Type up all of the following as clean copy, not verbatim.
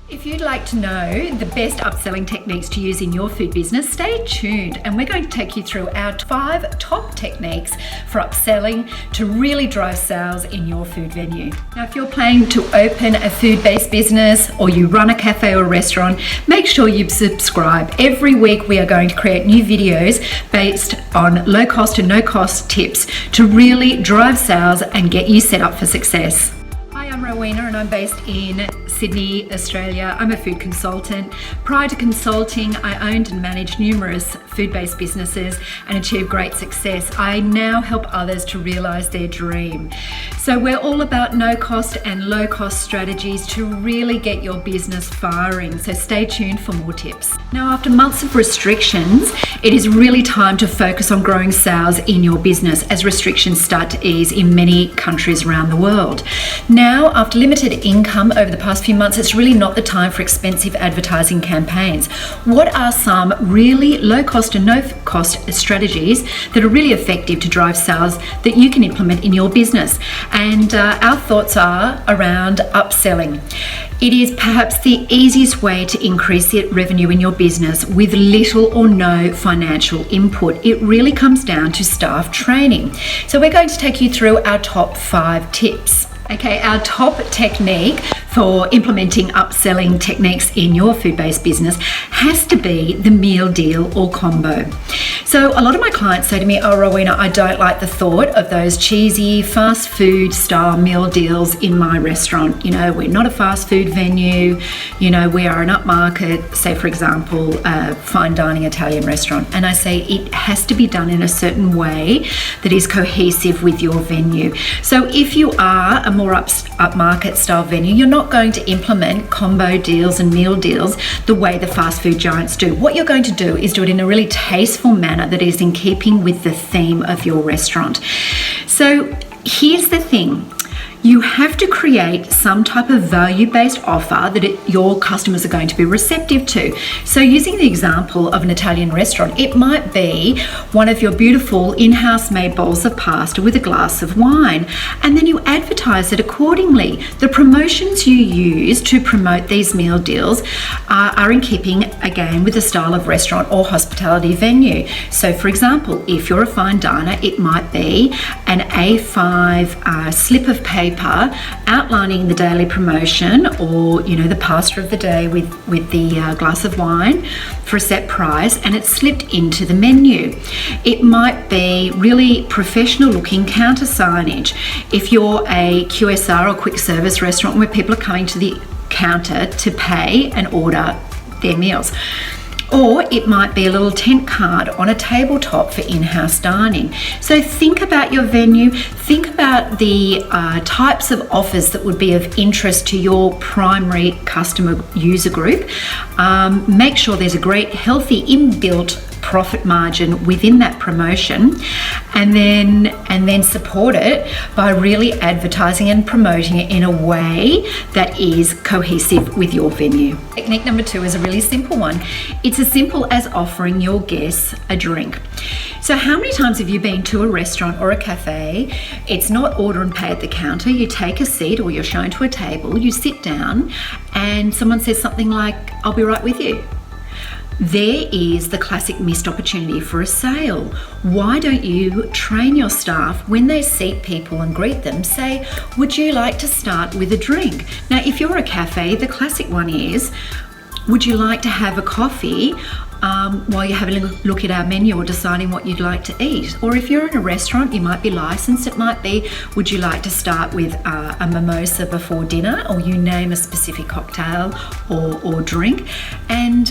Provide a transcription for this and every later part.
If you'd like to know the best upselling techniques to use in your food business, stay tuned and we're going to take you through our 5 top techniques for upselling to really drive sales in your food venue. Now, if you're planning to open a food-based business or you run a cafe or restaurant, make sure you subscribe. Every week we are going to create new videos based on low cost and no cost tips to really drive sales and get you set up for success. Hi, I'm Rowena and I'm based in Sydney, Australia. I'm a food consultant. Prior to consulting, I owned and managed numerous food-based businesses and achieved great success. I now help others to realize their dream. So we're all about no-cost and low-cost strategies to really get your business firing. So stay tuned for more tips. Now, after months of restrictions, it is really time to focus on growing sales in your business as restrictions start to ease in many countries around the world. Now, after limited income over the past few months, it's really not the time for expensive advertising campaigns. What are some really low cost and no cost strategies that are really effective to drive sales that you can implement in your business? And our thoughts are around upselling. It is perhaps the easiest way to increase the revenue in your business with little or no financial input. It really comes down to staff training. So we're going to take you through our top 5 tips. Okay, our top technique for implementing upselling techniques in your food-based business has to be the meal deal or combo. So a lot of my clients say to me, "Oh, Rowena, I don't like the thought of those cheesy fast food style meal deals in my restaurant. You know, we're not a fast food venue. You know, we are an upmarket, say for example, a fine dining Italian restaurant." And I say it has to be done in a certain way that is cohesive with your venue. So if you are a more upmarket style venue, you're not going to implement combo deals and meal deals the way the fast food giants do. What you're going to do is do it in a really tasteful manner that is in keeping with the theme of your restaurant. So here's the thing. You have to create some type of value-based offer that your customers are going to be receptive to. So using the example of an Italian restaurant, it might be one of your beautiful in-house made bowls of pasta with a glass of wine, and then you advertise it accordingly. The promotions you use to promote these meal deals are in keeping, again, with the style of restaurant or hospitality venue. So for example, if you're a fine diner, it might be an A5 slip of paper outlining the daily promotion, or the pasta of the day with the glass of wine for a set price, and it's slipped into the menu. It might be really professional looking counter signage. If you're a QSR or quick service restaurant where people are coming to the counter to pay and order their meals. Or it might be a little tent card on a tabletop for in-house dining. So think about your venue, think about the types of offers that would be of interest to your primary customer user group. Make sure there's a great healthy inbuilt profit margin within that promotion, and then support it by really advertising and promoting it in a way that is cohesive with your venue. Technique number 2 is a really simple one. It's as simple as offering your guests a drink. So how many times have you been to a restaurant or a cafe? It's not order and pay at the counter. You take a seat, or you're shown to a table, you sit down, and someone says something like, "I'll be right with you." There is the classic missed opportunity for a sale. Why don't you train your staff when they seat people and greet them, say, "Would you like to start with a drink?" Now, if you're a cafe, the classic one is, "Would you like to have a coffee while you're having a look at our menu or deciding what you'd like to eat?" Or if you're in a restaurant, you might be licensed. It might be, "Would you like to start with a mimosa before dinner?" Or you name a specific cocktail or drink. And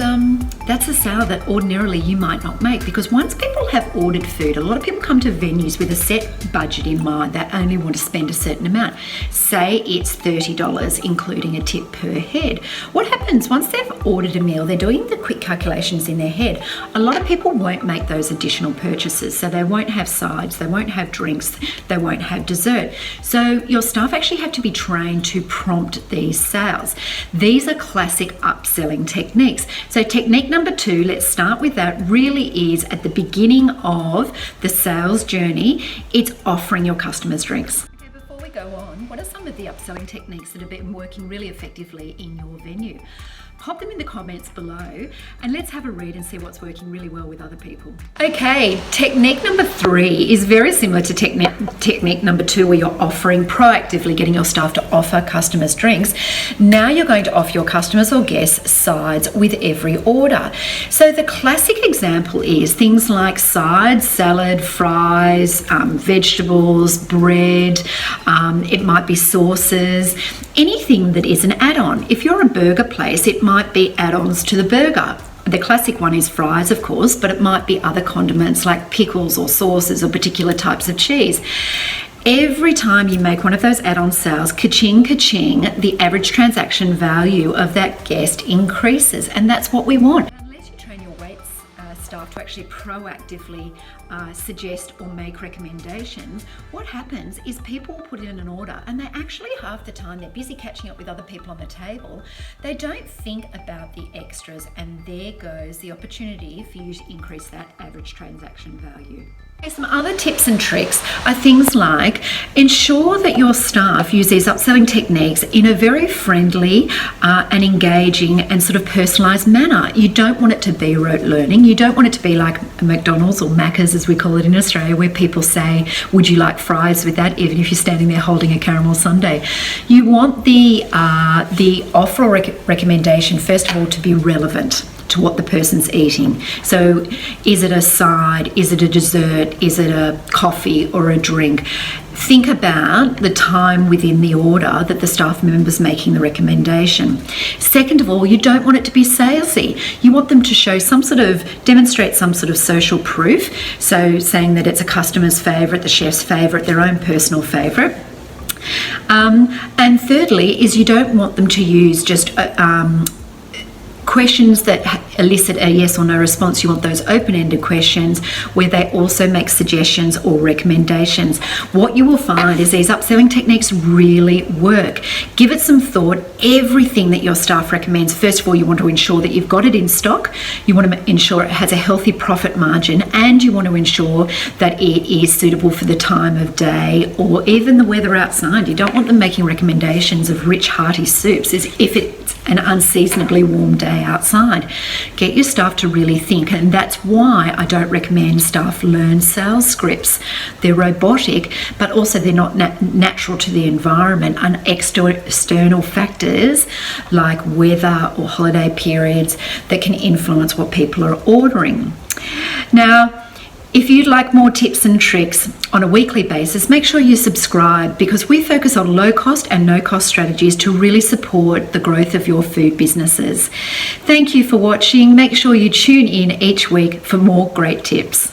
that's a sale that ordinarily you might not make, because once people have ordered food, a lot of people come to venues with a set budget in mind. They only want to spend a certain amount. Say it's $30, including a tip per head. What happens once they've ordered a meal? They're doing the quick calculations in their head. A lot of people won't make those additional purchases, so they won't have sides, they won't have drinks, they won't have dessert. So your staff actually have to be trained to prompt these sales. These are classic upselling techniques. So technique number 2, let's start with that, really is at the beginning of the sales journey. It's offering your customers drinks. Okay, before we go on, what are some some of the upselling techniques that have been working really effectively in your venue. Pop them in the comments below and let's have a read and see what's working really well with other people. Okay, technique number 3 is very similar to technique number 2, where you're offering proactively, getting your staff to offer customers drinks. Now you're going to offer your customers or guests sides with every order. So the classic example is things like sides, salad, fries, vegetables, bread, it might be sauces, anything that is an add-on. If you're a burger place, it might be add-ons to the burger. The classic one is fries, of course, but it might be other condiments like pickles or sauces or particular types of cheese. Every time you make one of those add-on sales, ka-ching, ka-ching, the average transaction value of that guest increases, and that's what we want. Unless you train your staff to actually proactively suggest or make recommendations, what happens is people put in an order and they actually, half the time, they're busy catching up with other people on the table. They don't think about the extras, and there goes the opportunity for you to increase that average transaction value. Some other tips and tricks are things like ensure that your staff use these upselling techniques in a very friendly and engaging and sort of personalised manner. You don't want it to be rote learning. You don't want it to be like McDonald's or Macca's, as we call it in Australia, where people say, would you like fries with that, even if you're standing there holding a caramel sundae. You want the offer or recommendation, first of all, to be relevant to what the person's eating. So is it a side, is it a dessert, is it a coffee or a drink? Think about the time within the order that the staff member's making the recommendation. Second of all, you don't want it to be salesy. You want them to demonstrate some sort of social proof. So saying that it's a customer's favourite, the chef's favourite, their own personal favourite. And thirdly is you don't want them to use just questions that elicit a yes or no response. You want those open-ended questions where they also make suggestions or recommendations. What you will find is these upselling techniques really work. Give it some thought. Everything that your staff recommends, first of all, you want to ensure that you've got it in stock. You want to ensure it has a healthy profit margin, and you want to ensure that it is suitable for the time of day or even the weather outside. You don't want them making recommendations of rich, hearty soups as if it's an unseasonably warm day outside. Get your staff to really think, and that's why I don't recommend staff learn sales scripts. They're robotic, but also they're not natural to the environment, and external factors like weather or holiday periods that can influence what people are ordering. Now, if you'd like more tips and tricks on a weekly basis, make sure you subscribe, because we focus on low cost and no cost strategies to really support the growth of your food businesses. Thank you for watching. Make sure you tune in each week for more great tips.